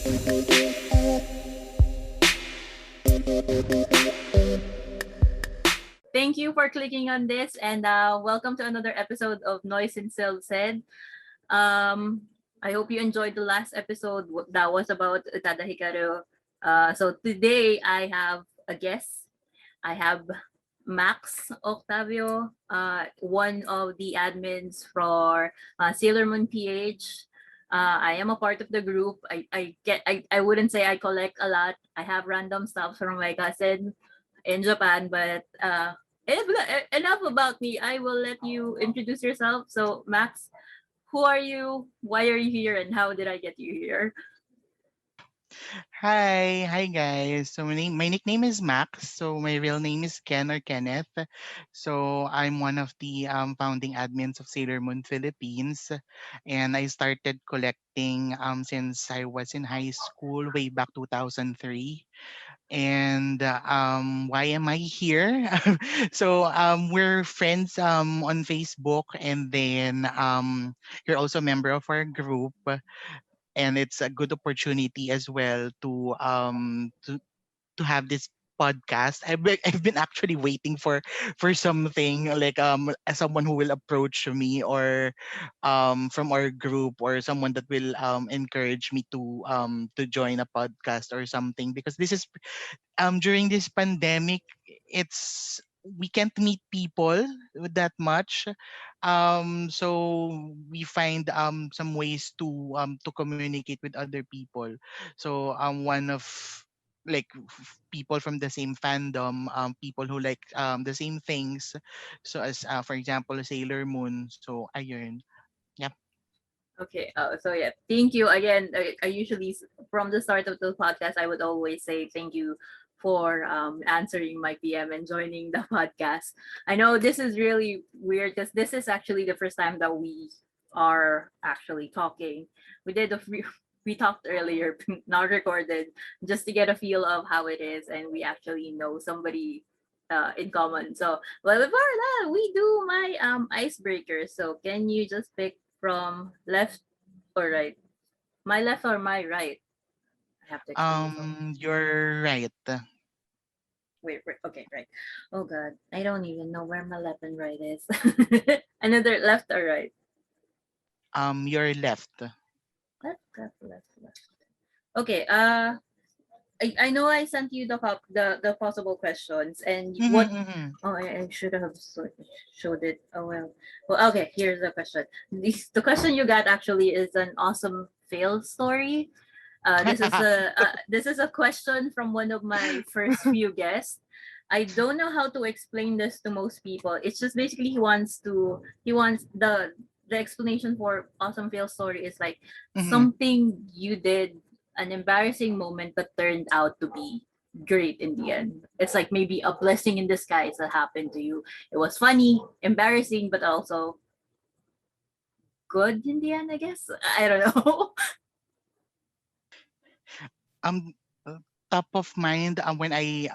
Thank you for clicking on this, and welcome to another episode of Noise and Silve said. I hope you enjoyed the last episode that was about Utada Hikaru. So today I have a guest. I have Max Octavio, one of the admins for SailorMoon Ph. I am a part of the group. I wouldn't say I collect a lot. I have random stuff from my cousin in Japan, but enough about me. I will let you introduce yourself. So Max, who are you? Why are you here? And how did I get you here? Hi guys. So my nickname is Max. So my real name is Ken or Kenneth. So I'm one of the founding admins of Sailor Moon Philippines, and I started collecting since I was in high school way back 2003. And why am I here? So we're friends on Facebook, and then you're also a member of our group, and it's a good opportunity as well to have this podcast. I've been actually waiting for something like as someone who will approach me, or from our group, or someone that will encourage me to join a podcast or something, because this is during this pandemic, it's we can't meet people that much. So we find some ways to communicate with other people. So one of like people from the same fandom, people who like the same things, so as for example Sailor Moon. So ayun. Yep. Okay. So yeah, thank you again. I usually from the start of the podcast, I would always say thank you for answering my PM and joining the podcast. I know this is really weird because this is actually the first time that we are actually talking. We did a few, we talked earlier, not recorded, just to get a feel of how it is, and we actually know somebody in common. So, well, before that, we do my icebreaker. So, can you just pick from left or right? My left or my right? I have to explain myself. You're right. Wait, okay, right. Oh God, I don't even know where my left and right is. Another left or right? You're left. Left. Okay. I know I sent you the possible questions and what. Mm-hmm. Oh, I should have showed it. Oh well. Well, okay. Here's the question. The question you got actually is an awesome fail story. This is a question from one of my first few guests. I don't know how to explain this to most people. It's just basically he wants the explanation for awesome fail story is like Mm-hmm. something you did, an embarrassing moment but turned out to be great in the end. It's like maybe a blessing in disguise that happened to you. It was funny, embarrassing, but also good in the end, I guess. I don't know. um Top of mind, when I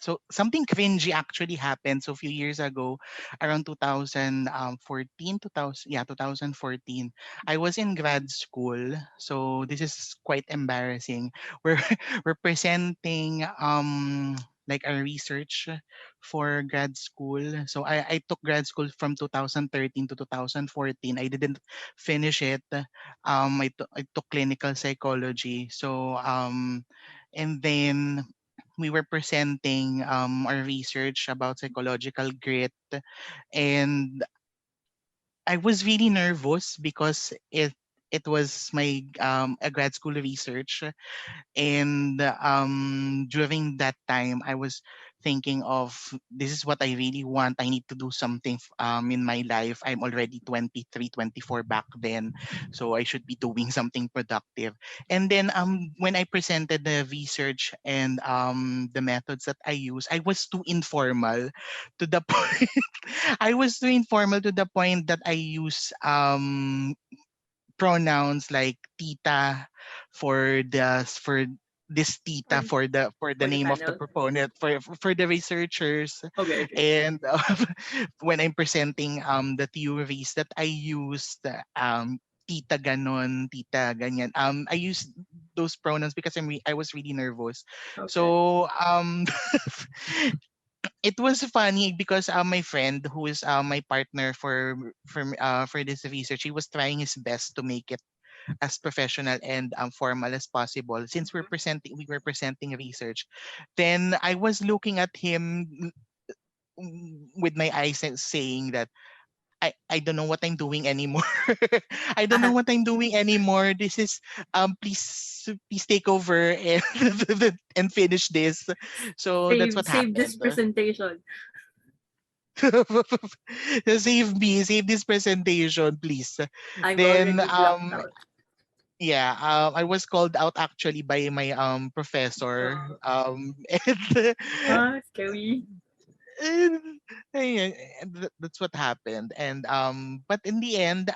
so something cringy actually happened. So a few years ago, around 2014, 2000, yeah, 2014, I was in grad school. So this is quite embarrassing. We're we're presenting like a research for grad school. So I took grad school from 2013 to 2014. I didn't finish it. I took clinical psychology. So and then we were presenting our research about psychological grit, and I was really nervous because it was my a grad school research. And during that time I was thinking of, this is what I really want. I need to do something in my life. I'm already 23, 24 back then, so I should be doing something productive. And then when I presented the research and the methods that I use, I was too informal to the point. I was too informal to the point that I use pronouns like tita for this for, tita for the for the name of the panel. proponent, for the researchers. Okay. And when I'm presenting the theories that I used, tita ganon, tita ganyan. I use those pronouns because I was really nervous. Okay. So it was funny because my friend who is my partner for this research, he was trying his best to make it as professional and formal as possible since we were presenting research. Then I was looking at him with my eyes and saying that I don't know what I'm doing anymore. I don't know what I'm doing anymore. This is please take over and and finish this. So that's what Save this happened. presentation. Save this presentation, please. I'm Then already blocked out. yeah, I was called out actually by my professor. Uh, scary. And, that's what happened. And but in the end,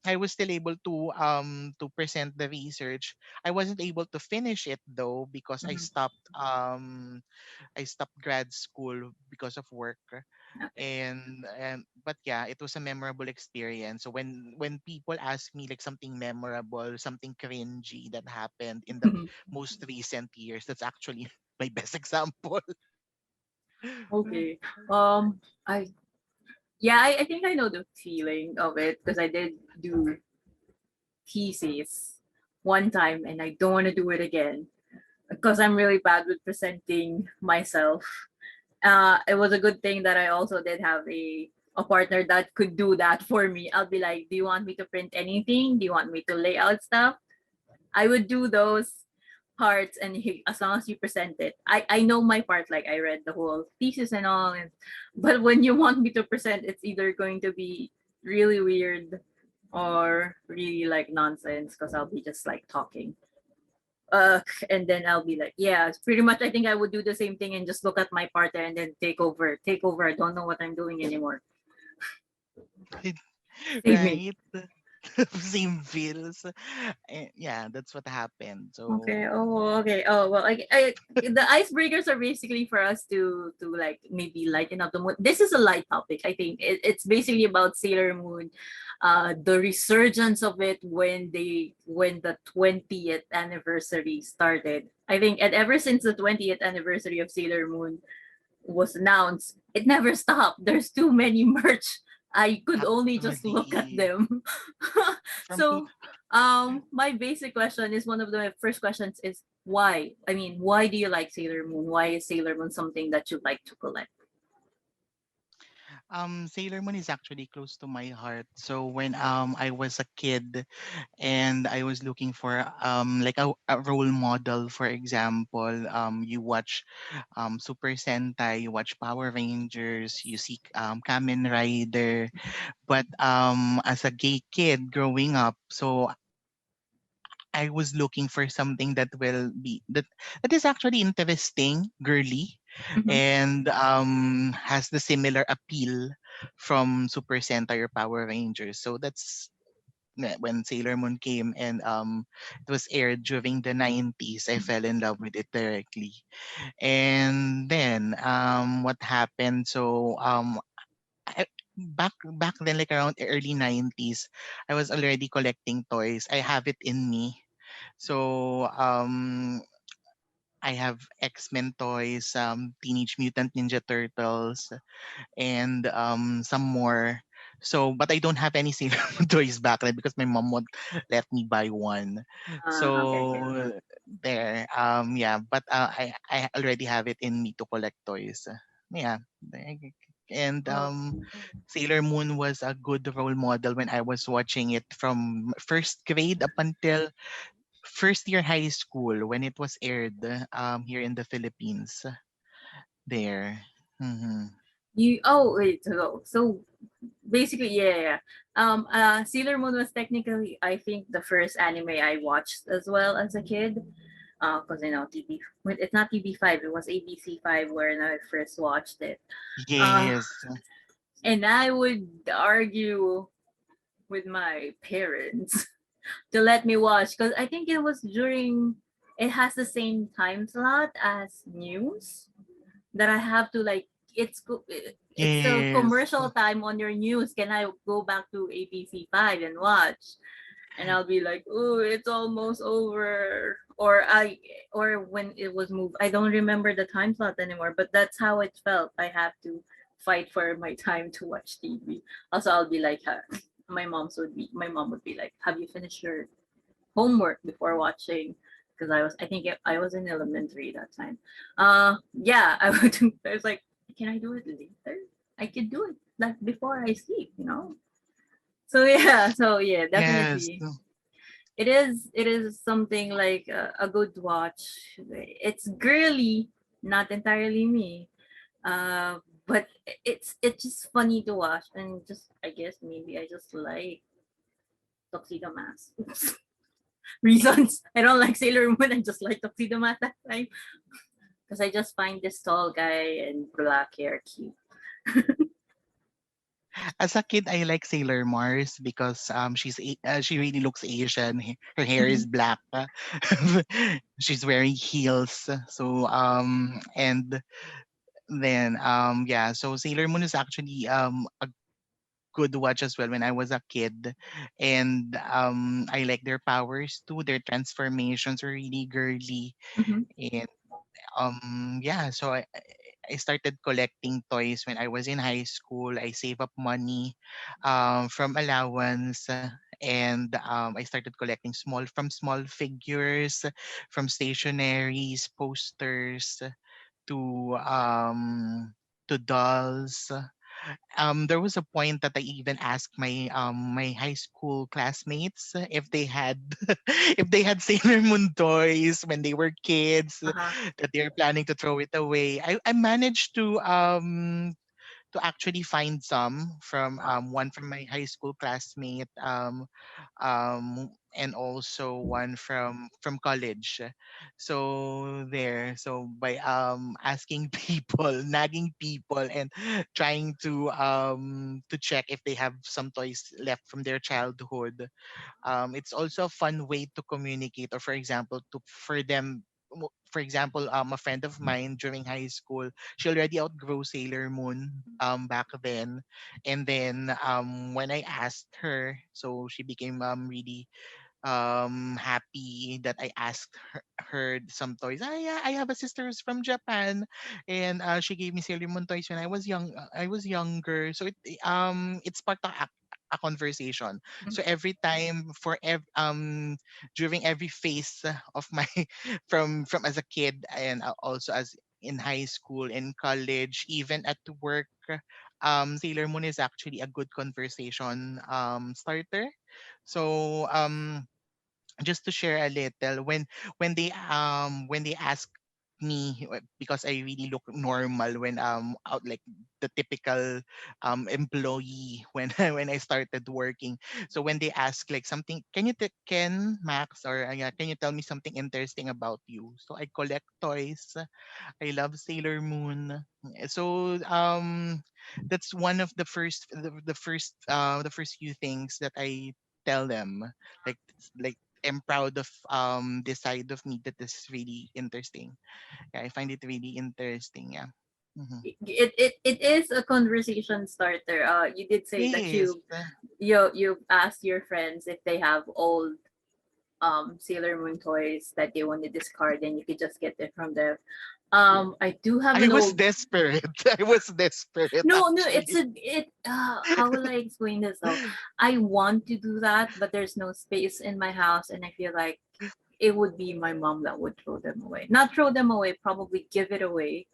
I was still able to present the research. I wasn't able to finish it though because Mhm. I stopped grad school because of work. Okay. And but yeah, it was a memorable experience. So when people ask me like something memorable, something cringy that happened in the most recent years, that's actually my best example. Okay. I yeah, I think I know the feeling of it because I did do thesis one time and I don't want to do it again because I'm really bad with presenting myself. It was a good thing that I also did have a partner that could do that for me. I'll be like, "Do you want me to print anything? Do you want me to lay out stuff?" I would do those parts, and as long as you present it, I know my part. Like I read the whole thesis and all, but when you want me to present, it's either going to be really weird or really like nonsense because I'll be just like talking. Uh, and then I'll be like, yeah, it's pretty much. I think I would do the same thing and just look at my partner and then take over. Take over. I don't know what I'm doing anymore. Save me. Right? Same feels. Yeah, that's what happened. So Okay. Oh, okay. Oh, well, the icebreakers are basically for us to like maybe lighten up the mood. This is a light topic. I think it's basically about Sailor Moon, the resurgence of it when the 20th anniversary started. I think, and ever since the 20th anniversary of Sailor Moon was announced, it never stopped. There's too many merch. I could only just look at actually them. from two So, my basic question is one of the first questions is why? I mean, why do you like Sailor Moon? Why is Sailor Moon something that you like to collect? Sailor Moon is actually close to my heart. So when I was a kid and I was looking for like a role model, for example, you watch Super Sentai, you watch Power Rangers, you see Kamen Rider. But as a gay kid growing up, so I was looking for something that will be that is actually interesting, girly, Mm-hmm. and has the similar appeal from Super Sentai or Power Rangers. So that's when Sailor Moon came and it was aired during the 90s. I fell in love with it directly. And then what happened? So I, back then, like around early 90s, I was already collecting toys. I have it in me. So I have X-Men toys, Teenage Mutant Ninja Turtles, and some more. So, but I don't have any Sailor Moon toys back then because my mom would let me buy one. Okay, okay. So there, yeah. But I already have it in me to collect toys. Yeah, and Oh, Sailor Moon was a good role model when I was watching it from first grade up until first year high school when it was aired here in the Philippines. There. Mm-hmm. you. Oh, wait. So basically, yeah, yeah. Sailor Moon was technically, I think, the first anime I watched as well as a kid. Because TV, when it's not TV5, it was ABC5 when I first watched it. Uh, Yes. and I would argue with my parents to let me watch because I think it was during. It has the same time slot as news that I have to like. It's a Yes. commercial time on your news. Can I go back to ABC5 and watch? and I'll be like, "Oh, it's almost over." Or when it was moved, I don't remember the time slot anymore, but that's how it felt. I have to fight for my time to watch TV. Also, I'll be like, my mom would be like, "Have you finished your homework before watching?" Because I think I was in elementary that time. Yeah, I was like, "Can I do it later? I could do it like before I sleep, you know." So yeah, Yes. definitely. It is something like a good watch. It's girly, not entirely me. But it's just funny to watch, and just I guess maybe I just like Tuxedo Mask. Reasons I don't like Sailor Moon. I just like Tuxedo Mask that time because I just find this tall guy and black hair cute. As a kid, I like Sailor Mars because she really looks Asian. Her hair is Mhm, black. She's wearing heels. So and then yeah, so Sailor Moon is actually a good watch as well when I was a kid. And I like their powers too. Their transformations are really girly. mhm, And yeah, so I started collecting toys when I was in high school. I save up money from allowance, and I started collecting small figures, from stationaries, posters to dolls. There was a point that I even asked my high school classmates if they had if they had Sailor Moon toys when they were kids, uh-huh, that they're planning to throw it away. I managed to actually find some from wow. one from my high school classmate, and also one from college. So there, so by asking people, nagging people, and trying to check if they have some toys left from their childhood. It's also a fun way to communicate, or for example, to for them. For example, a friend of mine during high school, she already outgrew Sailor Moon back then, and then when I asked her, so she became really happy that I asked her some toys. Ah, yeah, I have a sister who's from Japan, and she gave me Sailor Moon toys when I was young. I was younger, so it sparked a conversation. Mhm. So every time during every phase of my from as a kid, and also as in high school and college, even at work, Sailor Moon is actually a good conversation starter. So just to share a little, when they ask me, because I really look normal when out like the typical employee when when I started working. So when they ask like something, can Max, or yeah, can you tell me something interesting about you? So I collect toys. I love Sailor Moon. So that's one of the first few things that I tell them. Like I'm proud of this side of me that is really interesting. Yeah, I find it really interesting. Yeah. Hmm. It is a conversation starter. You did say that Yes. you asked your friends if they have old Sailor Moon toys that they want to discard, and you could just get it from them. I do have I an was old. desperate. I was desperate No, it's actually. a it. How will I explain this though? I want to do that, but there's no space in my house, and I feel like it would be my mom that would throw them away. Not throw them away, probably give it away.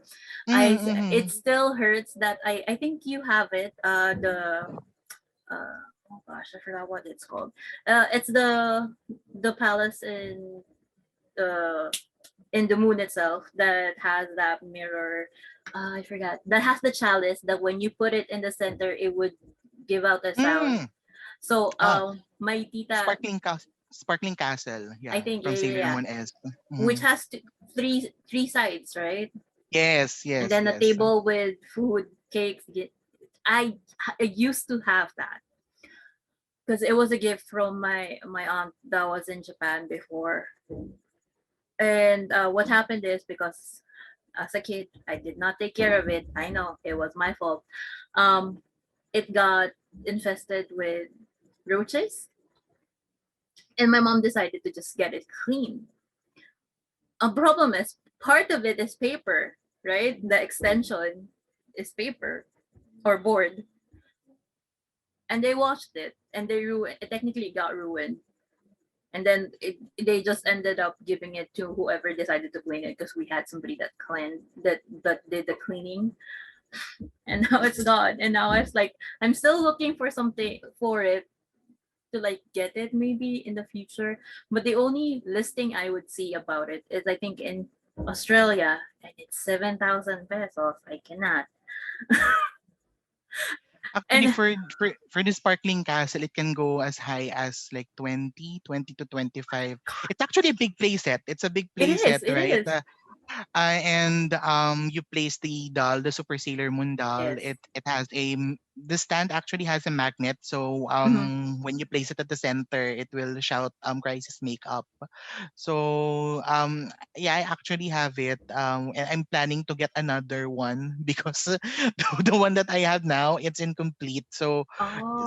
It Mm-hmm. still hurts that I think you have it. Uh oh gosh, I forgot what it's called. It's the palace the in the moon itself that has that mirror. I forgot, that has the chalice that when you put it in the center, it would give out a sound. Mm. So Ah, my tita, Sparkling Castle. I Yeah, think, yeah, from yeah, Sailor yeah, Moon S. which Mm-hmm. has three sides, right? Yes, And yes, then a yes. table with food, cakes. I used to have that because it was a gift from my aunt that was in Japan before. And what happened is, because as a kid I did not take care of it. I know it was my fault. Um, it got infested with roaches, And my mom decided to just get it clean. A problem is part of it is paper, right? The extension is paper or board, and they washed it, and they ruined. It technically got ruined, and then they just ended up giving it to whoever decided to clean it because we had somebody that cleaned that did the cleaning, and now it's gone. And now it's like I'm still looking for something for it to like get it maybe in the future. But the only listing I would see about it is I think in Australia, and it's 7,000 pesos. I cannot. Actually, And for the sparkling castle, it can go as high as like 20 to 25. It's actually a big playset. It's a big it is, playset, it right? is. And you place the doll, the Super Sailor Moon doll. Yes. It has the stand actually has a magnet. So Mm-hmm. when you place it at the center, it will shout crisis makeup. So yeah, I actually have it. And I'm planning to get another one because the one that I have now, it's incomplete. So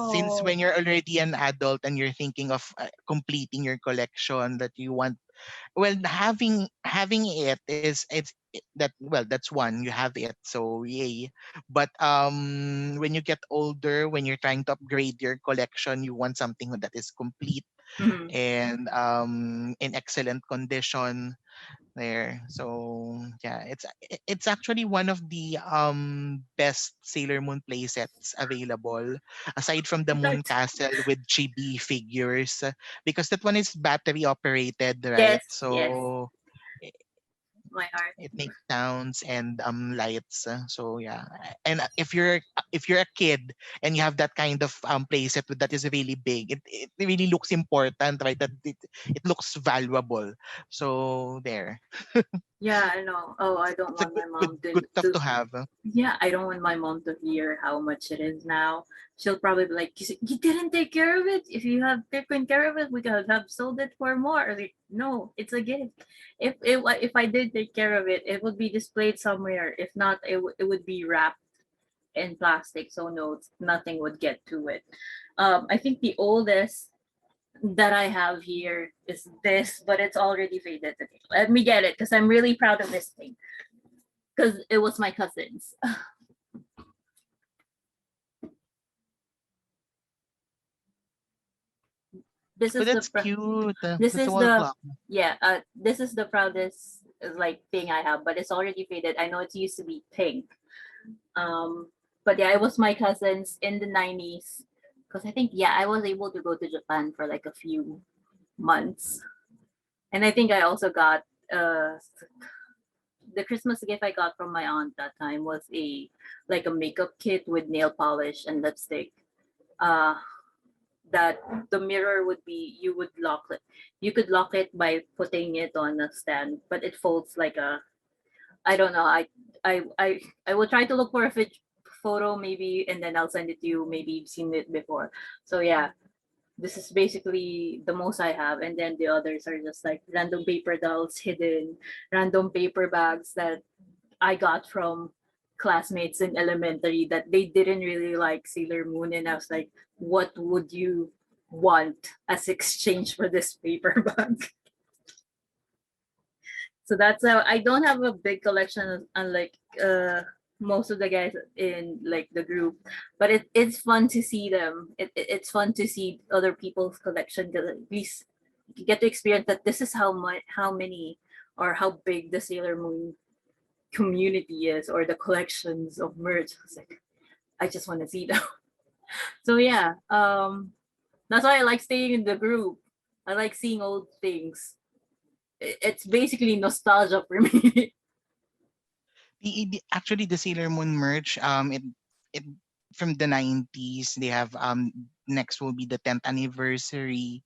since Oh. when you're already an adult and you're thinking of completing your collection that you want, well, having it is that, well, that's one, you have it, so yay. But when you get older, when you're trying to upgrade your collection, you want something that is complete Mm-hmm. and in excellent condition there. So yeah, it's actually one of the best Sailor Moon playsets available, aside from the Moon Right. Castle with chibi figures, because that one is battery operated, right? Yes, yes. So i- My heart. it makes sounds and lights. So yeah, and if you're a kid and you have that kind of playset that is really big, it really looks important, right? That it looks valuable. So there. Yeah, I know. Oh, I don't It's a want my mom good stuff to to have. yeah, I don't want my mom to hear how much it is now. She'll probably be like, You didn't take care of it. If you have taken care of it, we could have sold it for more." Like, no, it's a gift. If I did take care of it, it would be displayed somewhere. If not, it would be wrapped in plastic, so no, nothing would get to it. I think the oldest that I have here is this, but it's already faded. Okay, let me get it because I'm really proud of this thing because it was my cousin's. This But is that's cute. this That's a is wall the clock. yeah, this is the proudest like thing I have, but it's already faded. I know it used to be pink. Um, but yeah, it was my cousin's in the 90s because I think yeah, I was able to go to Japan for like a few months. And I think I also got uh the Christmas gift I got from my aunt that time was a like a makeup kit with nail polish and lipstick. Uh that the mirror would be you would lock it. You could lock it by putting it on a stand, but it folds like a I don't know. I will try to look for a photo maybe and then I'll send it to you. Maybe you've seen it before. So yeah, this is basically the most I have, and then the others are just like random paper dolls hidden, random paper bags that I got from classmates in elementary that they didn't really like Sailor Moon, and I was like, what would you want as exchange for this paper bag? So that's how I don't have a big collection unlike most of the guys in like the group, but it's fun to see them. It's fun to see other people's collection because at least you get to experience that this is how many or how big the Sailor Moon community is or the collections of merch. I was like, I just want to see them. So yeah, that's why I like staying in the group. I like seeing old things. It's basically nostalgia for me. Actually the Sailor Moon merch, it from the 90s. They have next will be the 10th anniversary,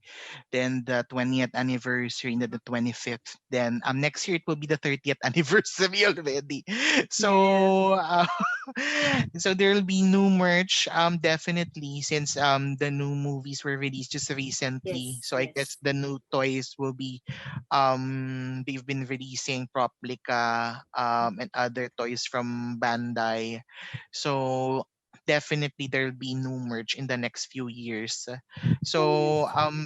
then the 20th anniversary, and then the 25th. Then next year it will be the 30th anniversary already. Yeah. So so there will be new merch definitely, since the new movies were released just recently. Yes. So I guess Yes. the new toys will be they've been releasing Proplica and other toys from Bandai. So definitely there'll be new merch in the next few years. So Yes.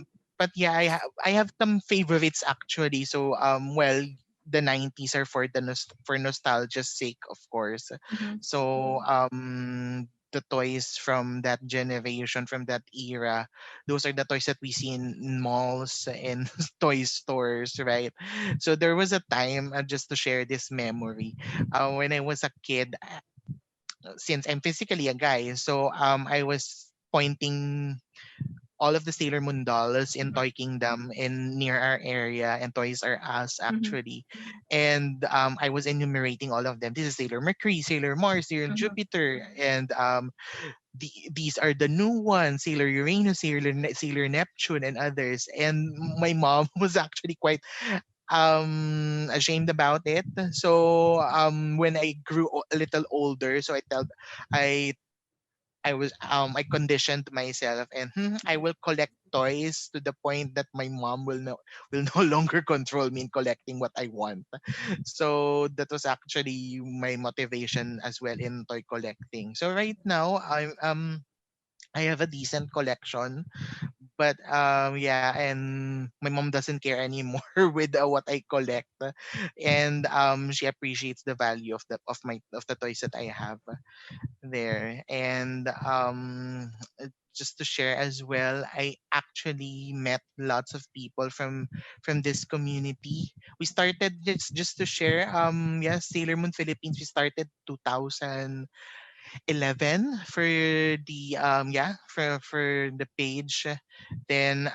but yeah, I have some favorites actually. So well, the 90s are for the for nostalgia's sake, of course. Mm-hmm. So the toys from that generation, from that era, those are the toys that we see in malls and toy stores, right? So there was a time, just to share this memory, when I was a kid, since I'm physically a guy, so I was pointing all of the Sailor Moon dolls in Toy Kingdom in near our area and Toys R Us Mm-hmm. actually, and I was enumerating all of them. This is Sailor Mercury, Sailor Mars, Sailor Mm-hmm. Jupiter, and these are the new ones: Sailor Uranus, Sailor Neptune, and others. And my mom was actually quite ashamed about it. So when I grew a little older, so I I conditioned myself, and I will collect toys to the point that my mom will no longer control me in collecting what I want. So that was actually my motivation as well in toy collecting. So right now I have a decent collection, but yeah, and my mom doesn't care anymore with what I collect, and she appreciates the value of the toys that I have there. And just to share as well, I actually met lots of people from this community. We started, just to share, yeah, Sailor Moon Philippines, we started 2011 for the yeah, for the page, then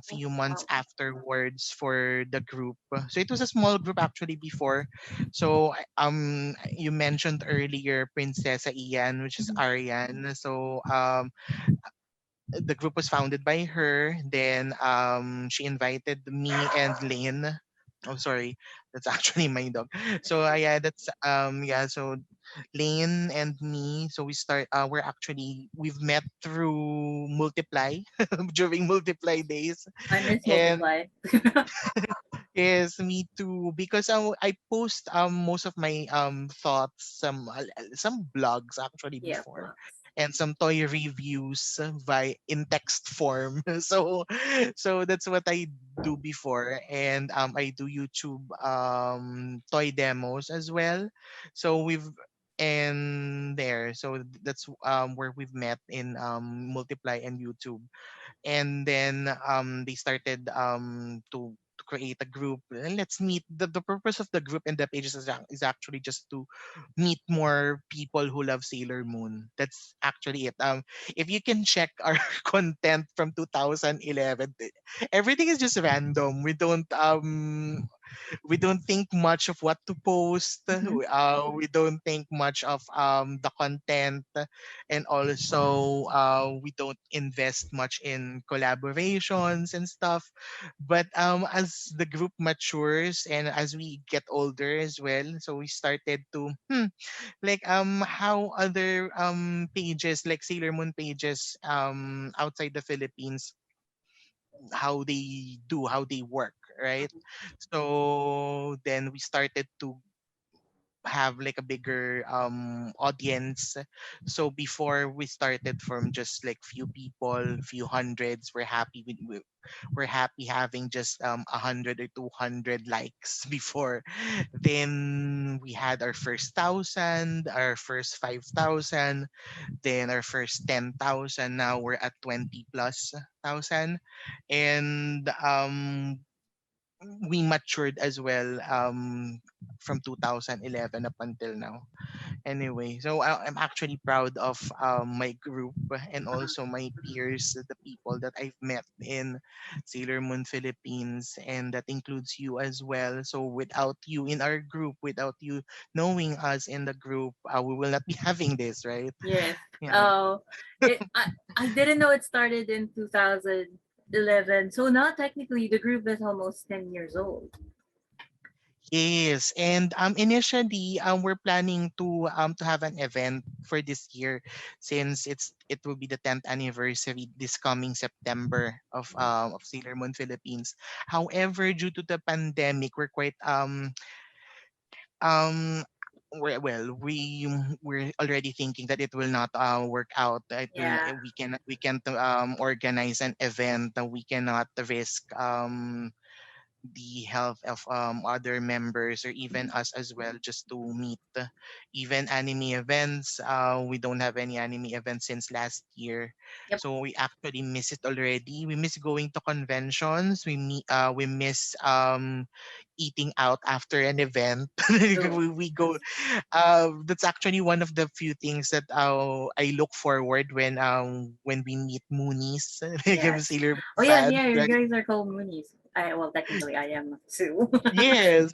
few months Wow. afterwards for the group. So it was a small group actually before. So you mentioned earlier Princessa Ian, which is Mm-hmm. Ariane. So the group was founded by her. Then she invited me and Lynn. Oh, sorry, that's actually my dog. So yeah, that's yeah. So Lane and me, so we've met through Multiply during Multiply days, I miss and Multiply. yes, me too. Because I post most of my thoughts, some blogs actually Yeah, before, blocks. and some toy reviews by in text form. So that's what I do before, and I do YouTube toy demos as well. So we've and there, so that's where we've met in Multiply and YouTube. And then they started to create a group. Let's meet. The purpose of the group and the pages is actually just to meet more people who love Sailor Moon. That's actually it. If you can check our content from 2011, everything is just random. We don't think much of what to post. Mm-hmm. We don't think much of the content, and also we don't invest much in collaborations and stuff. But as the group matures and as we get older as well, so we started to like how other pages like Sailor Moon pages outside the Philippines, how they work, right? So then we started to have like a bigger audience. So before we started from just like few people, few hundreds, we're happy having just 100 or 200 likes before. Then we had our first 1,000, our first 5,000, then our first 10,000. Now we're at 20 plus thousand, and we matured as well from 2011 up until now. Anyway, so I'm actually proud of my group and also my peers, the people that I've met in Sailor Moon Philippines, and that includes you as well. So without you in our group, without you knowing us in the group, we will not be having this, right? Yes. Yeah. Oh, I didn't know it started in 2011. So now technically the group is almost 10 years old. Yes, and initially we're planning to have an event for this year, since it will be the 10th anniversary this coming September of Sailor Moon Philippines. However, due to the pandemic, we're quite um we're already thinking that it will not work out. Yeah. We can't organize an event. We cannot risk the health of other members or even Mhm. us as well just to meet. Even anime events, we don't have any anime events since last year, Yep. so we actually miss it already. We miss going to conventions. We miss eating out after an event. True. We go. That's actually one of the few things that I look forward when we meet Moonies. Like I'm Yes. Sailor Oh yeah, fan. yeah, you guys are called Moonies. Well, technically I am too. Yes.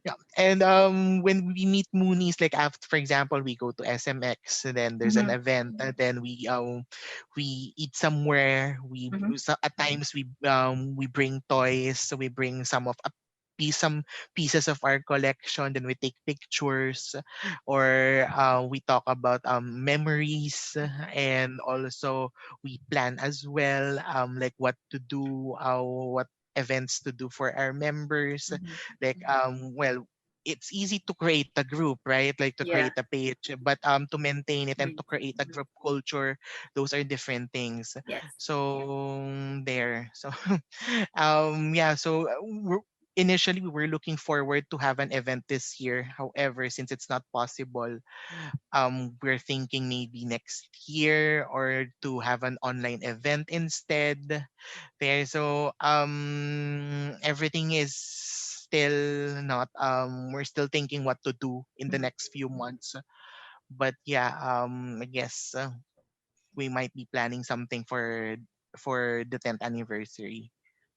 Yeah. And when we meet Moonies, like after, for example, we go to SMX, and then there's an Mhm. event, and then we eat somewhere. Mhm. At times we bring toys, so we bring some pieces of our collection. Then we take pictures, or we talk about memories, and also we plan as well, like what to do, what events to do for our members. Mhm. Like it's easy to create a group, right? Like to Yeah. create a page, but to maintain it and to create a Mhm. group culture, those are different things. Yes. So there. So yeah, so initially we were looking forward to have an event this year. However, since it's not possible, we're thinking maybe next year or to have an online event instead there. So everything is still not we're still thinking what to do in the Mhm. next few months. But yeah, I guess we might be planning something for the 10th anniversary.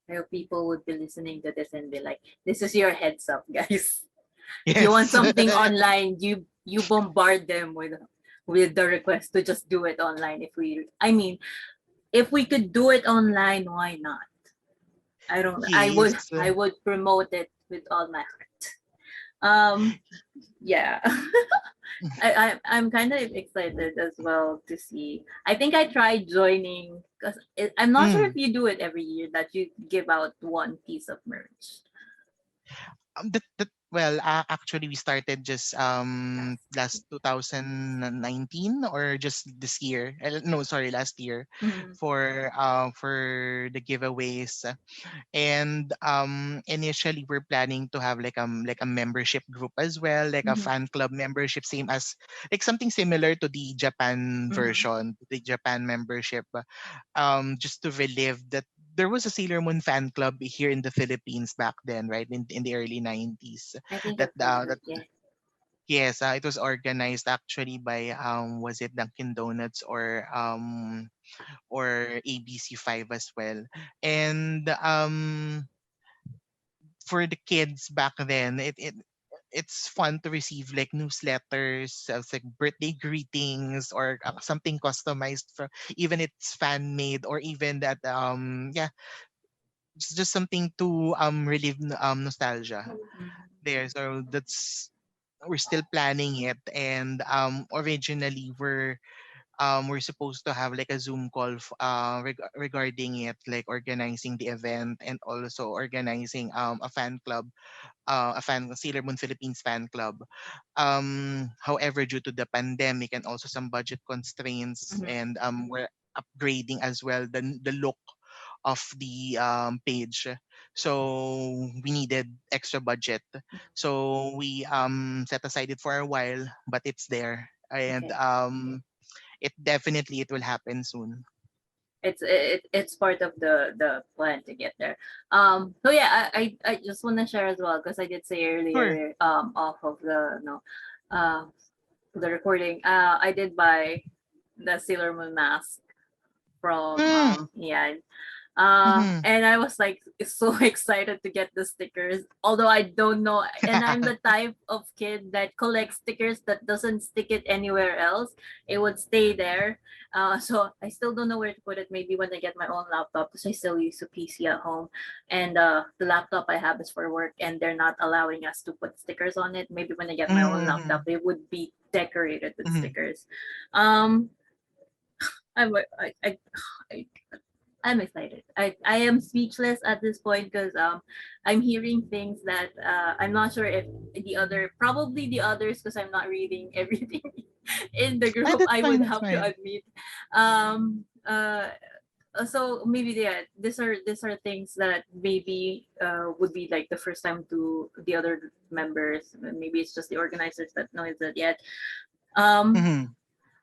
I hope people would be listening to this and be like, "This is your heads up, guys. If you want Yes. something online, you bombard them with the request to just do it online. I mean, if we could do it online, why not? I don't. Yes. I would promote it with all my heart. Um, yeah. I'm kind of excited as well to see. I think I tried joining because I'm not sure if Mm. you do it every year that you give out one piece of merch. Well, actually, we started just last 2019 or just this year. No, sorry, last year Mhm. for the giveaways. And initially we're planning to have like a membership group as well, like a Mhm. fan club membership, same as like something similar to the Japan Mhm. version, the Japan membership, just to relive that there was a Sailor Moon fan club here in the Philippines back then, right, in the early 90s. I think That I've heard of it. Yeah. yes, it was organized actually by was it Dunkin Donuts or ABC5 as well. And for the kids back then, it's fun to receive like newsletters, like birthday greetings or something customized for, even it's fan made, or even that it's just something to relieve nostalgia Mhm. there. So that's we're still planning it, and originally we're supposed to have like a Zoom call regarding it, like organizing the event and also organizing a fan club, Sailor Moon Philippines fan club. However, due to the pandemic and also some budget constraints, Mhm. and we're upgrading as well the look of the page. So we needed extra budget. So we set aside it for a while, but it's there. And Okay. it will happen soon. It's part of the plan to get there. So yeah, I just want to share as well because I did say Sure. earlier off of the no uh the recording, I did buy the Sailor Moon mask from Mm, yeah. mhm. And I was like so excited to get the stickers, although I don't know. And I'm the type of kid that collects stickers that doesn't stick it anywhere else. It would stay there. So I still don't know where to put it. Maybe when I get my own laptop, because I still use a PC at home, and the laptop I have is for work, and they're not allowing us to put stickers on it. Maybe when I get my own laptop, Mhm, it would be decorated with mhm. stickers. Um, I, I, I, I I'm excited. I am speechless at this point because I'm hearing things that I'm not sure if the other, probably the others, because I'm not reading everything in the Ah, group, that's I fine. would That's have to fine. admit. Um so maybe yeah, these are things that maybe would be like the first time to the other members. Maybe it's just the organizers that know that yet. Um Mm-hmm.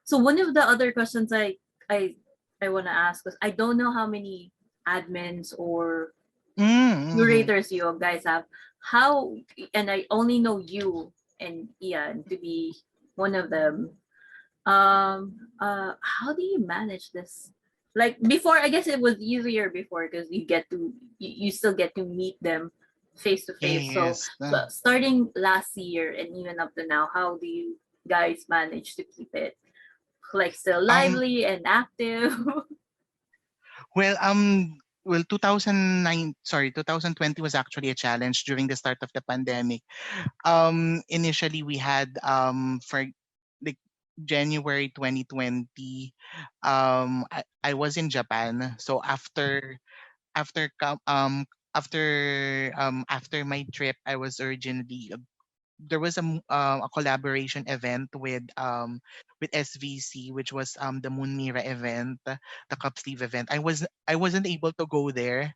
so one of the other questions I I want to ask, because I don't know how many admins or Mm-hmm. curators you guys have. How, and I only know you and Ian to be one of them. How do you manage this? Like before, I guess it was easier before because you still get to meet them face to face. So Yes. so starting last year and even up to now, how do you guys manage to keep it like still Um. lively and active? Well. Well, 2009, sorry, 2020 was actually a challenge during the start of the pandemic. Initially we had for like January 2020, I was in Japan. So after co- after my trip, I was originally there was a collaboration event with SVC, which was the Moon Mira event, the Cup Sleeve event. I wasn't able to go there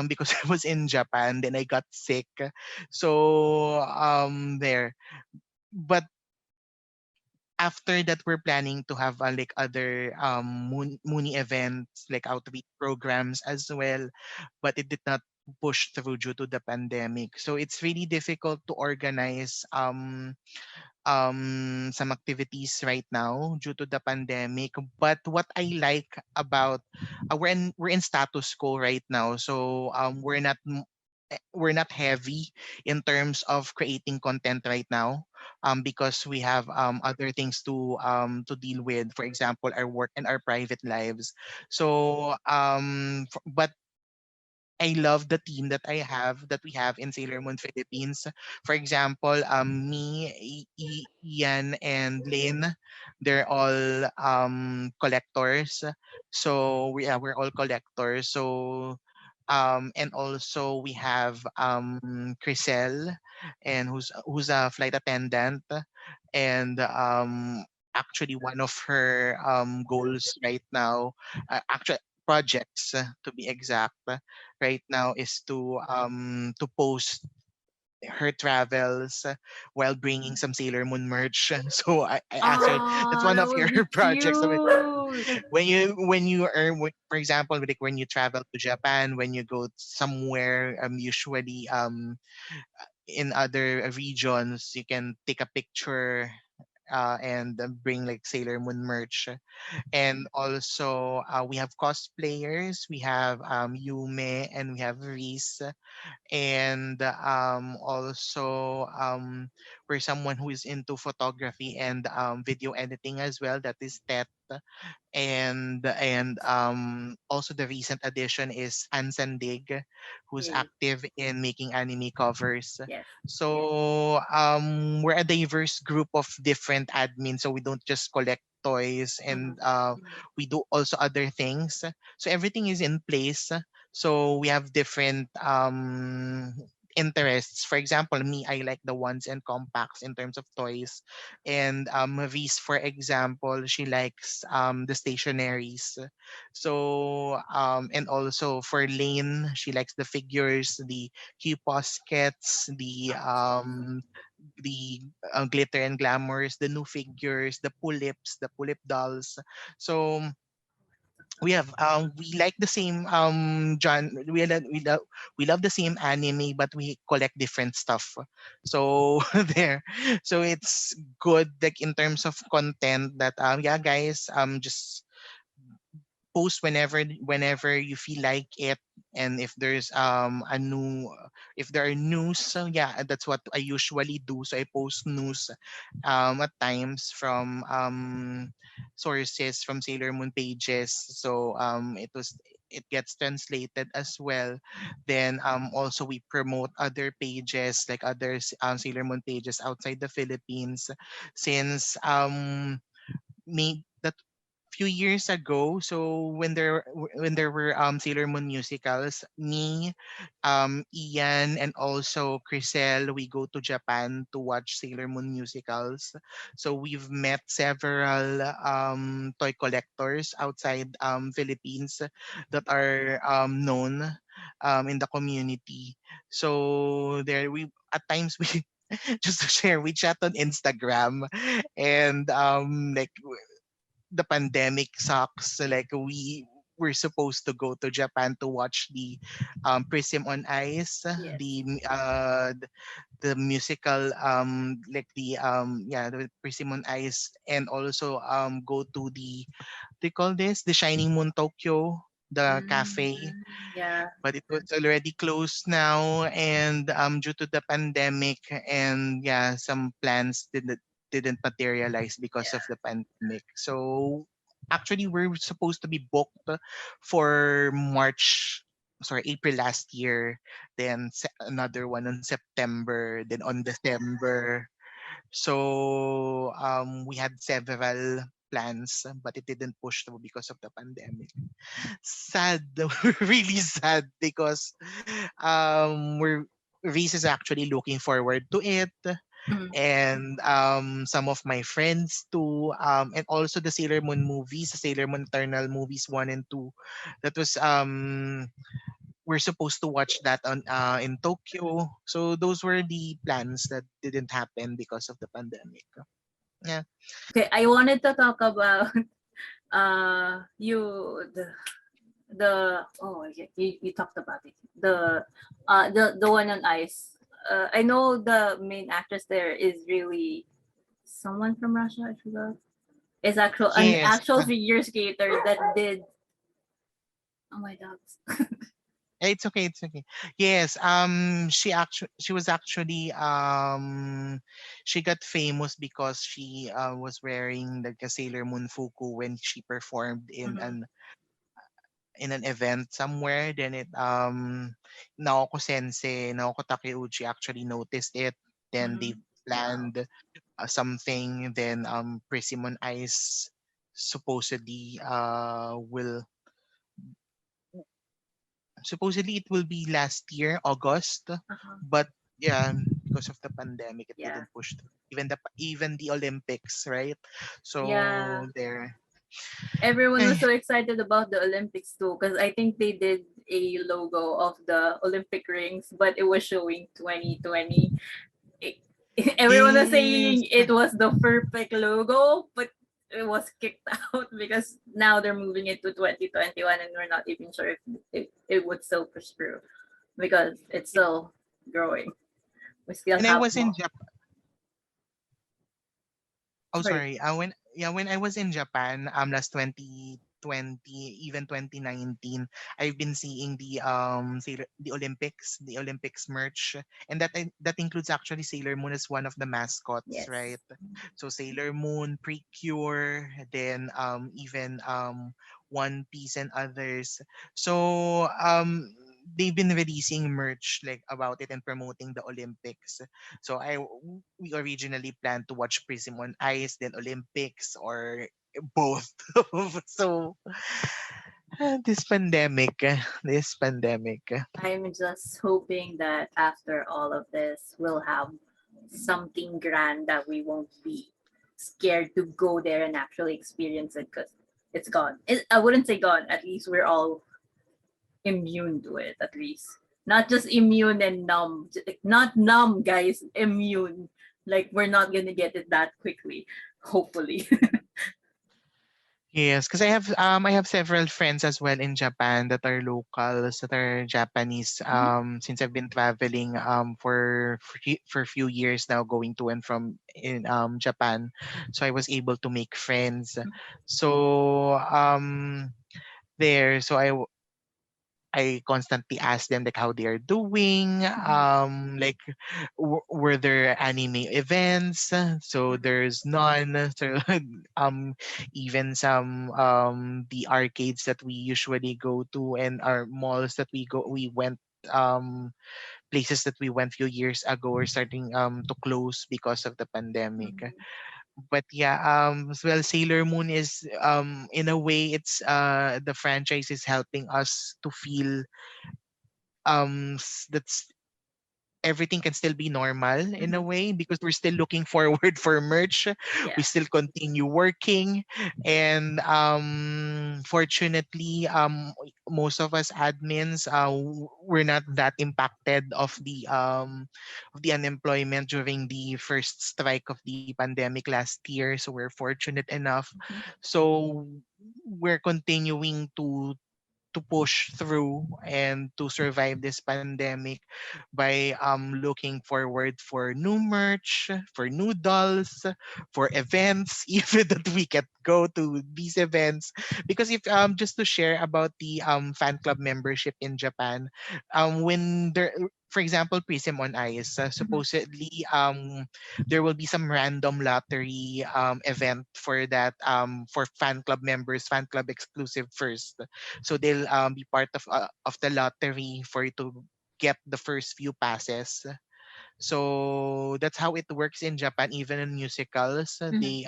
because I was in Japan. Then I got sick, so there. But after that, we're planning to have like other Mooney events, like outreach programs as well, but it did not push through due to the pandemic. So it's really difficult to organize some activities right now due to the pandemic. But what I like about we're in status quo right now, so we're not heavy in terms of creating content right now, because we have other things to deal with, for example our work and our private lives. So but I love the team that we have in Sailor Moon Philippines. For example, me, Ian, and Lynn, they're all collectors. So we're all collectors. So and also we have Crisel, and who's a flight attendant, and actually one of her goals right now, actually projects, to be exact, right now is to post her travels, while bringing some Sailor Moon merch. So I asked her, that's Oh, one that of would your be projects. So cute. when you are for example, like when you travel to Japan, when you go somewhere, usually in other regions, you can take a picture and bring like Sailor Moon merch. And also we have cosplayers, we have Yume, and we have Reese. And also we're someone who is into photography and video editing as well, that is Tet. And also the recent addition is Ansandig, who's Yay. active in making anime covers. Yes. So we're a diverse group of different admins, so we don't just collect toys, Mhm. and we do also other things. So everything is in place. So we have different interests. For example, me, I like the ones and compacts in terms of toys, and Reese, for example, she likes the stationaries. So and also for Lane, she likes the figures, the cue poskets, the glitter and glamours, the new figures, the pulip dolls. So we like the same John we love the same anime, but we collect different stuff. So there, so it's good, like in terms of content, that yeah guys, just post whenever you feel like it. And if there's a new if there are news, so yeah, that's what I usually do. So I post news at times from sources from Sailor Moon pages. So it gets translated as well. Then also we promote other pages, like others Sailor Moon pages outside the Philippines, since may that few years ago, so when there were Sailor Moon musicals, me, Ian, and also Chriselle, we go to Japan to watch Sailor Moon musicals. So we've met several toy collectors outside Philippines that are known in the community. So there we at times we just to share, we chat on Instagram, and the pandemic sucks. So, like we were supposed to go to Japan to watch the Prism on Ice, Yes. the musical the Prism on Ice, and also go to the, they call this the Shining Moon Tokyo, the Mm, cafe, yeah. but it was already closed now, and due to the pandemic, and yeah, some plans didn't materialize because of Yeah. the pandemic. So actually we're supposed to be booked for April last year, then another one on September, then on December. So we had several plans, but it didn't push through because of the pandemic. Sad, really sad, because we're Reese is actually looking forward to it, Mm. and some of my friends too, and also the Sailor Moon movies, the Sailor Moon Eternal movies 1 and 2, that was we're supposed to watch that on in Tokyo. So those were the plans that didn't happen because of the pandemic. Yeah. Okay, I wanted to talk about you the oh yeah, you talked about it, the one on ice. I know the main actress there is really someone from Russia. I forgot. Is an Yes. actual figure skater that did. Oh my god. It's okay. It's okay. Yes. She was actually she got famous because she was wearing like a Sailor Moon fuku when she performed Mhm, in an event somewhere. Then Naoko Sensei, Naoko Takeuchi actually noticed it. Then they mhm. planned something. Then Prism Ice supposedly it will be last year, August, Uh-huh. but yeah, because of the pandemic, it Yeah. didn't push through. Even the Olympics, right? Yeah. So there. Everyone was Ay, so excited about the Olympics too because I think they did a logo of the Olympic rings, but it was showing 2020. It- Everyone was yes. saying it was the perfect logo, but it was kicked out because now they're moving it to 2021 and we're not even sure if it would still push through because it's still growing. We still When I have was in more. Japan, oh Sorry. sorry, when I was in Japan last 2020, even 2019, I've been seeing the Olympics merch, and that includes actually Sailor Moon as one of the mascots, Yes. right? So Sailor Moon, Precure, then even One Piece and others. So they've been releasing merch like about it and promoting the Olympics. So we originally planned to watch Prism on Ice, then Olympics, or both. So this pandemic. I'm just hoping that after all of this, we'll have something grand that we won't be scared to go there and actually experience it because it's gone. I wouldn't say gone. At least we're all immune to it. At least not just immune and numb. Not numb, guys. Immune. Like we're not gonna get it that quickly. Hopefully. Yes, because I have several friends as well in Japan that are locals, that are Japanese. Since I've been traveling for a few years now, going to and from in Japan, so I was able to make friends. So there, so I constantly ask them like how they are doing. Like were there anime events? So there's none. So even some the arcades that we usually go to and our malls that we went places that we went few years ago are starting to close because of the pandemic. But yeah, as well, Sailor Moon is in a way, it's the franchise is helping us to feel that's everything can still be normal in a Mhm. way, because we're still looking forward for merch. We Yeah. still continue working, and fortunately, most of us admins, were not that impacted of the unemployment during the first strike of the pandemic last year. So we're fortunate enough. Mhm. So we're continuing to push through and to survive this pandemic by looking forward for new merch, for new dolls, for events, even that we can go to these events. Because if just to share about the fan club membership in Japan, when there, for example, Prism on Ice, Mhm. supposedly there will be some random lottery event for that, for fan club members, fan club exclusive first. So they'll be part of the lottery for you to get the first few passes. So that's how it works in Japan. Even in musicals, Mhm.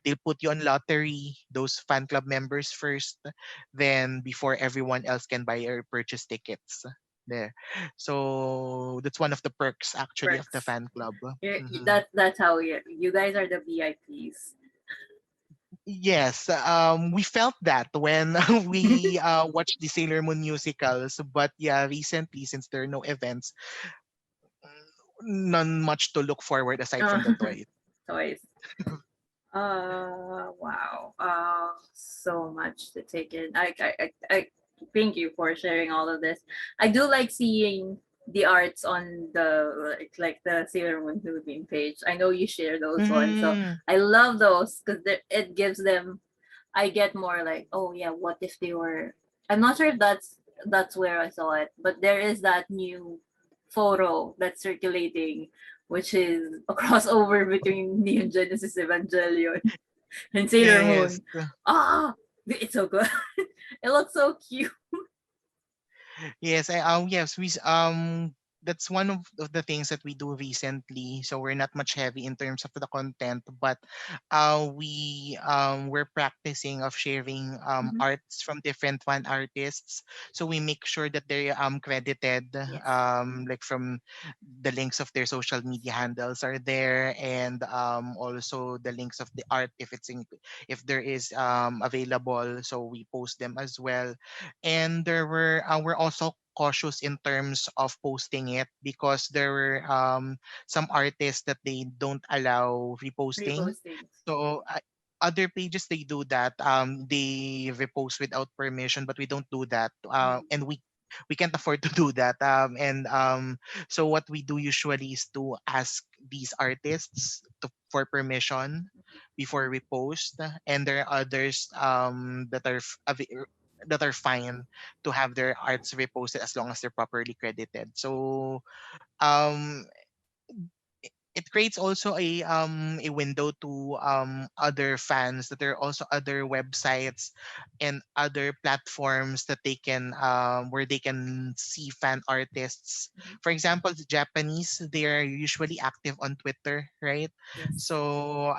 they'll put you on lottery, those fan club members first, then before everyone else can buy or purchase tickets. There. So that's one of the perks actually of the Works. fan club. Mhm. That's how you guys are the VIPs. Yes, we felt that when we watched the Sailor Moon musicals. But yeah, recently, since there are no events, none much to look forward aside from the toys. Toys. Wow. So much to take in. I thank you for sharing all of this. I do like seeing the arts on the like the Sailor Moon Philippine page. I know you share those ones, so Mm, I love those because it gives them. I get more like, oh yeah, what if they were? I'm not sure if that's where I saw it, but there is that new photo that's circulating, which is a crossover between Neon Genesis Evangelion and Sailor yes. Moon. Ah, it's so good. It looks so cute. Yes, yes, that's one of the things that we do recently. So we're not much heavy in terms of the content, but we're practicing of sharing Mhm. arts from different fan artists. So we make sure that they're credited, Yes. like from the links of their social media handles are there, and also the links of the art if if there is available. So we post them as well. And we're also cautious in terms of posting it, because there were some artists that they don't allow reposting. Repostings. So other pages, they do that, they repost without permission, but we don't do that, Mm. and we can't afford to do that, and so what we do usually is to ask these artists for permission before we post. And there are others that are fine to have their arts reposted as long as they're properly credited. So um it creates also a window to other fans, that there are also other websites and other platforms that they can where they can see fan artists. Mhm. For example, the Japanese, they are usually active on Twitter, right? Yes. So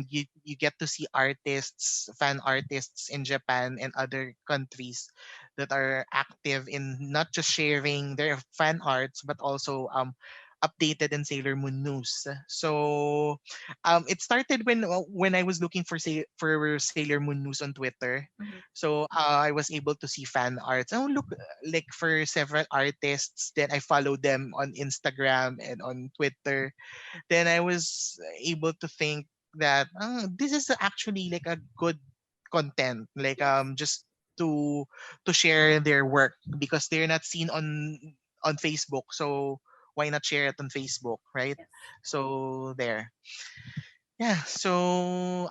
you get to see artists, fan artists in Japan and other countries that are active in not just sharing their fan arts, but also updated in Sailor Moon news. So it started when I was looking for Sailor Moon news on Twitter. Mhm. So I was able to see fan arts. Oh, look, like for several artists. Then I followed them on Instagram and on Twitter. Then I was able to think that, oh, this is actually like a good content, like Yes. just to share their work, because they're not seen on Facebook. So why not share it on Facebook, right? Yes. So there. Yeah. So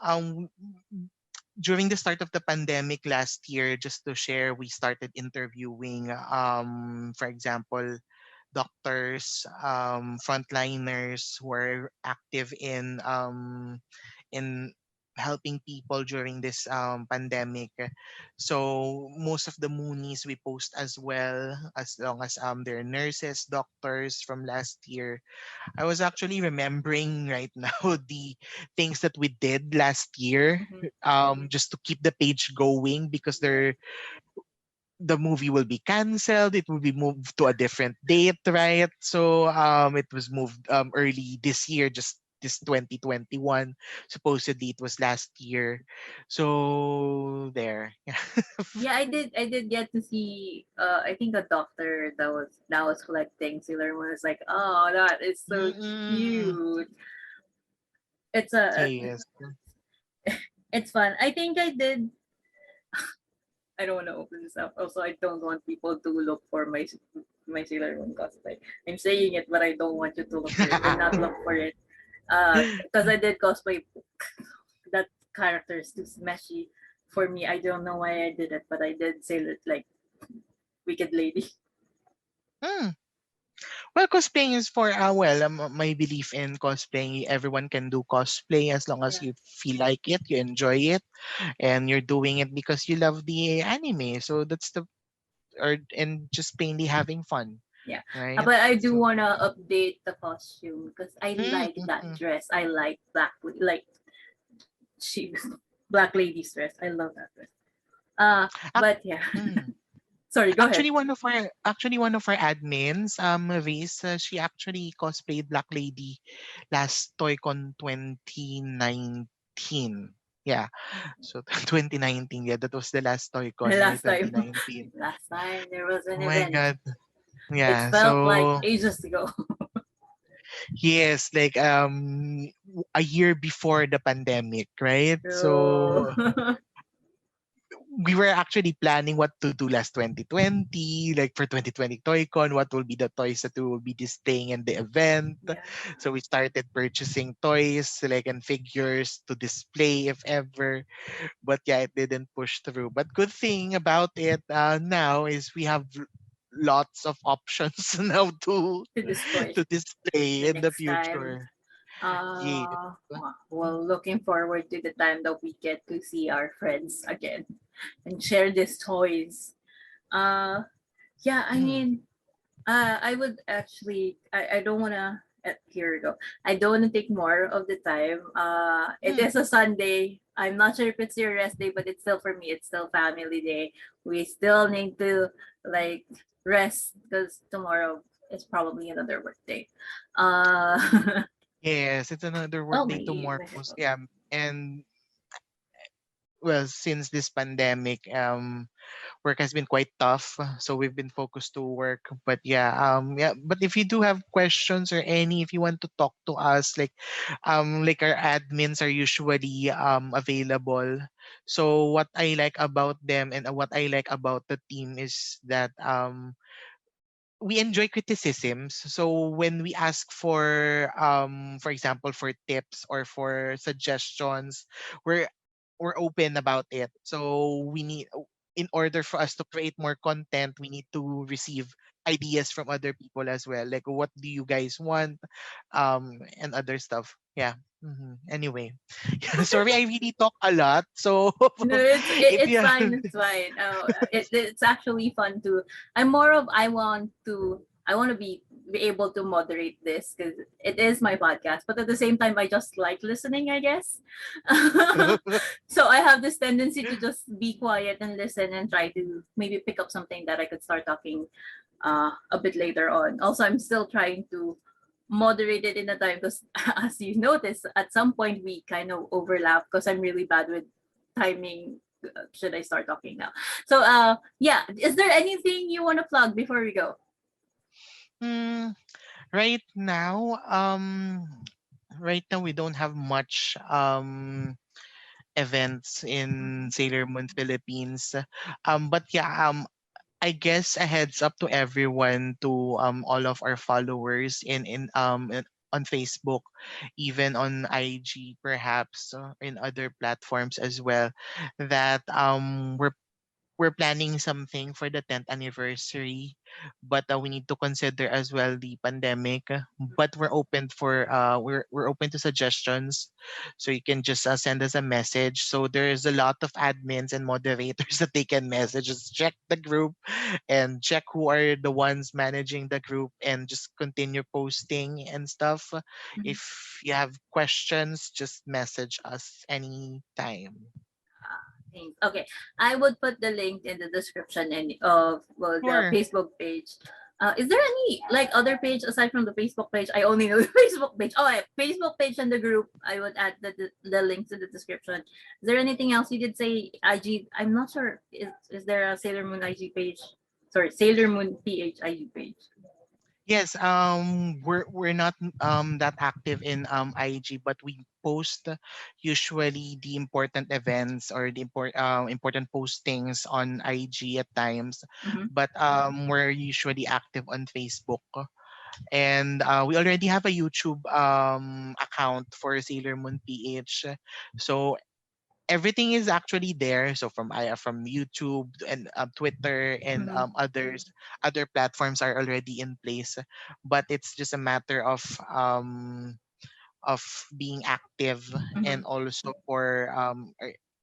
during the start of the pandemic last year, just to share, we started interviewing, for example, doctors, frontliners who are active in helping people during this pandemic. So most of the Moonies we post as well, as long as they're nurses, doctors from last year. I was actually remembering right now the things that we did last year, Mhm. just to keep the page going, because the movie will be canceled. It will be moved to a different date, right? So it was moved early this year, just this 2021. Supposedly it was last year. So there. Yeah, I did get to see I think a doctor that was collecting Sailor Moon was like, oh, that is so Mm-mm. cute. It's a Yes. it's fun. I think I did. I don't want to open this up. Also, I don't want people to look for my Sailor Moon cosplay. I'm saying it, but I don't want you to look for it. Do not look for it. Because I did cosplay that character is too smashy for me. I don't know why I did it, but I did Sailor like Wicked Lady. Hmm. Well, cosplaying is for well, my belief in cosplaying. Everyone can do cosplay as long as Yeah, you feel like it, you enjoy it, and you're doing it because you love the anime. So that's the or and just plainly having fun, yeah. right? But I do So wanna update the costume because I mm, like mm, that mm. dress. I like like she Black Lady's dress. I love that dress. Ac- But yeah. mm. Sorry, go ahead. Actually one of our admins, Reese, she actually cosplayed Black Lady last ToyCon 2019. Yeah, so 2019. Yeah, that was the last ToyCon, right? Last time, 2019. last time there was Oh an my event. god. It Yeah. felt like So ages ago. yes, like a year before the pandemic, right? True. So we were actually planning what to do last 2020, like for 2020 ToyCon, what will be the toys that we will be displaying in the event. Yeah. So we started purchasing toys, like and figures to display if ever. But yeah, it didn't push through. But good thing about it now is we have lots of options now To display to the display in the next time. future. Yeah. Well, looking forward to the time that we get to see our friends again and share these toys. Uh, yeah, I Mm. mean, I would actually, I don't want to, here we go. I don't want to take more of the time. It Mm. is a Sunday. I'm not sure if it's your rest day, but it's still for me, it's still family day. We still need to like rest because tomorrow is probably another work day. Uh, Yes, it's another oh, workday tomorrow. my headphone. Yeah, and well, since this pandemic, work has been quite tough. So we've been focused to work. But yeah, yeah. But if you do have questions or any, if you want to talk to us, like our admins are usually available. So what I like about them and what I like about the team is that we enjoy criticisms. So when we ask for example, for tips or for suggestions, we're we're open about it. So we need, in order for us to create more content, we need to receive ideas from other people as well, like what do you guys want, and other stuff. Yeah. Anyway, sorry, I really talk a lot. So No, if it's you fine. It's fine. It's actually fun to. I'm more of I want to be able to moderate this because it is my podcast, but at the same time, I just like listening, I guess. So I have this tendency to just be quiet and listen and try to maybe pick up something that I could start talking a bit later on. Also, I'm still trying to moderate it in a time because, as you notice, at some point we kind of overlap because I'm really bad with timing. Should I start talking now? So, yeah, is there anything you want to plug before we go? Mm, right now, we don't have much events in Sailor Moon Philippines. But yeah, I guess a heads up to everyone, to all of our followers on Facebook, even on IG, perhaps in other platforms as well, that we're we're planning something for the 10th anniversary, but we need to consider as well the pandemic. But we're open to suggestions, so you can just send us a message. So there's a lot of admins and moderators that they can message. Just check the group and check who are the ones managing the group, and just continue posting and stuff. Mhm. If you have questions, just message us anytime. Thanks. Okay, I would put the link in the description and of the Sure. Facebook page. Is there any like other page aside from the Facebook page? I only know the Facebook page. Oh, Facebook page and the group. I would add the links in the description. Is there anything else you did say? IG. I'm not sure. Is there a Sailor Moon IG page? Sorry, Sailor Moon PH IG page. Yes, we're not that active in IG, but we post usually the important events or the important postings on IG at times, Mm-hmm. but we're usually active on Facebook, and we already have a YouTube account for Sailor Moon PH, so everything is actually there. So from YouTube and Twitter and Mm-hmm. other platforms are already in place, but it's just a matter of being active, Mm-hmm. and also for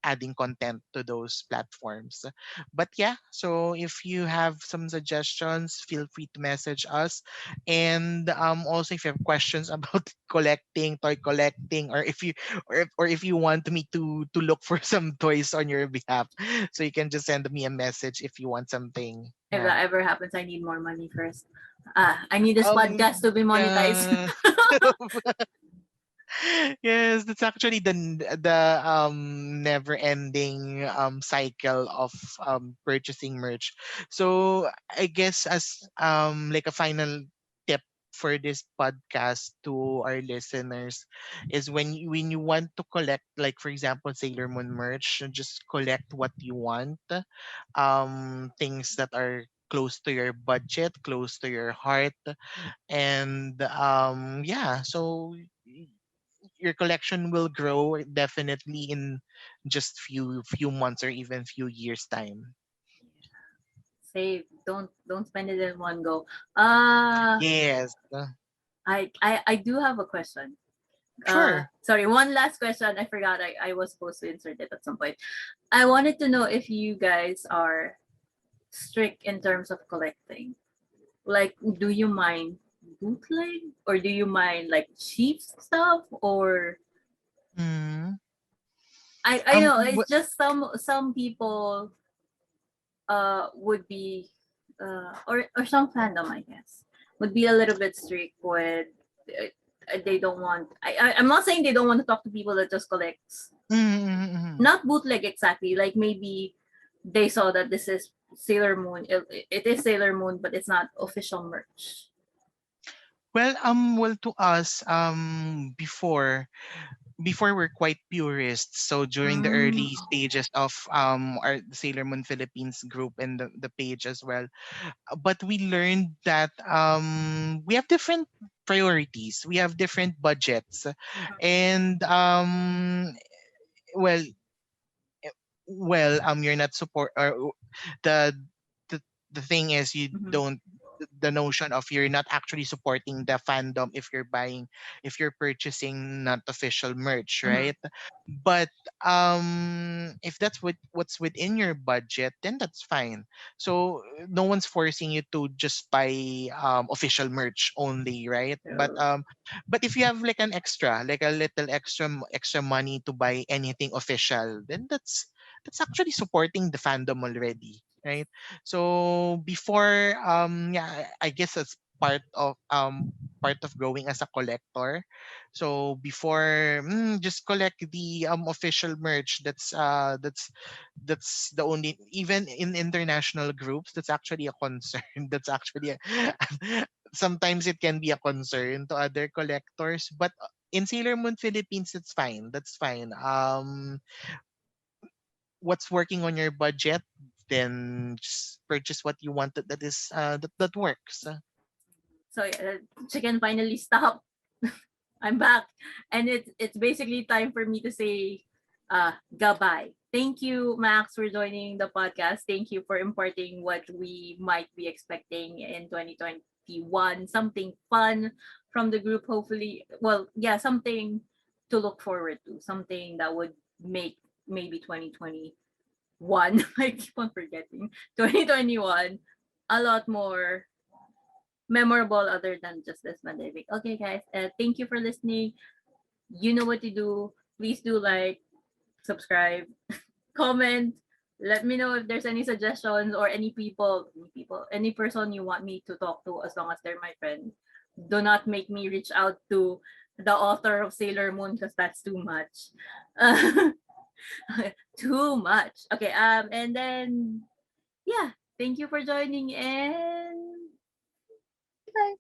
adding content to those platforms. But yeah, so if you have some suggestions, feel free to message us. And also, if you have questions about collecting, toy collecting, or if you want me to look for some toys on your behalf, so you can just send me a message if you want something. If Yeah. that ever happens, I need more money first. I need this Um. podcast to be monetized. Yeah. Yes, that's actually the never ending cycle of purchasing merch. So I guess, as like a final tip for this podcast to our listeners, is when you want to collect, like for example Sailor Moon merch, just collect what you want, things that are close to your budget, close to your heart. And yeah, so your collection will grow definitely in just few months or even few years time. Save. Don't spend it in one go. Uh Yes. I do have a question. Sure. Sorry, one last question. I forgot I was supposed to insert it at some point. I wanted to know if you guys are strict in terms of collecting. Like, do you mind bootleg or do you mind like cheap stuff or Mm. I know it's What? just some people would be or some fandom I guess would be a little bit strict with they don't want I'm not saying they don't want to talk to people that just collects Mm-hmm. not bootleg exactly like maybe they saw that this is Sailor Moon it is Sailor Moon but it's not official merch. Well, to us, before we're quite purists. So during the Mm, early stages of our Sailor Moon Philippines group and the page as well, but we learned that we have different priorities, we have different budgets, and well you're not support, or the the, the thing is, you mhm, don't, the notion of you're not actually supporting the fandom if you're purchasing not official merch, mhm. right? But if that's what's within your budget, then that's fine. So no one's forcing you to just buy official merch only, right? So, But if you have like an extra, like a little extra money to buy anything official, then that's actually supporting the fandom already, right? So before, yeah, I guess that's part of growing as a collector. So before, just collect the official merch. That's the only, even in international groups, that's actually a concern. That's actually sometimes it can be a concern to other collectors, but in Sailor Moon Philippines, that's fine. That's fine. What's working on your budget, then just purchase what you want that works. so chicken finally stopped. I'm back, and it's basically time for me to say, goodbye. Thank you, Max, for joining the podcast. Thank you for imparting what we might be expecting in 2021. Something fun from the group, hopefully. Well, yeah, something to look forward to. Something that would make maybe 2021, I keep on forgetting, 2021 a lot more memorable other than just this pandemic. Okay, guys, thank you for listening. You know what to do. Please do like, subscribe, comment. Let me know if there's any suggestions or any person you want me to talk to as long as they're my friend. Do not make me reach out to the author of Sailor Moon because that's too much. Too much. Okay, and then yeah, thank you for joining and bye.